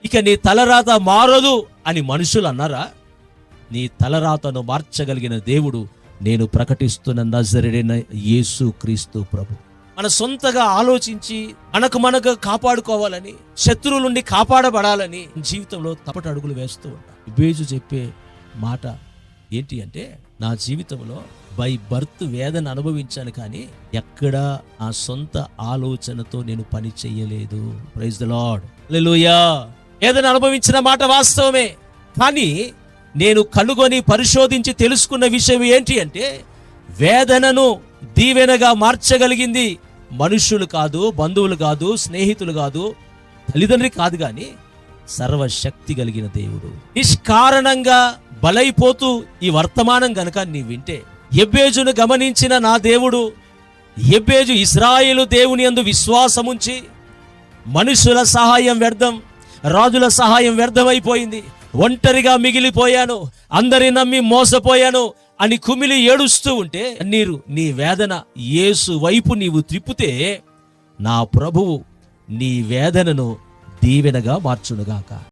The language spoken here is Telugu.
ఇక నీ తలరాత మారదు అని మనుషులు అన్నారా? నీ తలరాతను మార్చగలిగిన దేవుడు నేను ప్రకటిస్తున్న నజరేయుడైన యేసు క్రీస్తు ప్రభు. మన సొంతగా ఆలోచించి మనకు కాపాడుకోవాలని, శత్రువుల నుండి కాపాడబడాలని జీవితంలో తప్పటి అడుగులు వేస్తూ ఉంటాం. ఎబేజు చెప్పే మాట ఏంటి అంటే, నా జీవితంలో బై బర్త్ వేదన అనుభవించాను, కానీ ఎక్కడా నా సొంత ఆలోచనతో నేను పని చెయ్యలేదు. ప్రైజ్ ది లార్డ్, హల్లెలూయా. వేదన అనుభవించిన మాట వాస్తవమే, కానీ నేను కనుగొని పరిశోధించి తెలుసుకున్న విషయం ఏంటి అంటే, వేదనను దీవెనగా మార్చగలిగింది మనుషులు కాదు, బంధువులు కాదు, స్నేహితులు కాదు, తల్లిదండ్రి కాదు, కానీ సర్వశక్తి కలిగిన దేవుడు. నిష్కారణంగా బలైపోతూ ఈ వర్తమానం గనక నీ వింటే, ఎబ్బేజును గమనించిన నా దేవుడు, ఎబ్బేజు ఇశ్రాయేలు దేవుని యందు విశ్వాసముంచి, మనుషుల సహాయం వ్యర్థం, రాజుల సహాయం వ్యర్థమైపోయింది, ఒంటరిగా మిగిలిపోయాను, అందరి నమ్మి మోసపోయాను అని కుమిలి ఏడుస్తూ ఉంటే, నీ వేదన యేసు వైపు నీవు త్రిప్పితే, నా ప్రభువు నీ వేదనను దీవెనగా మార్చునుగాక.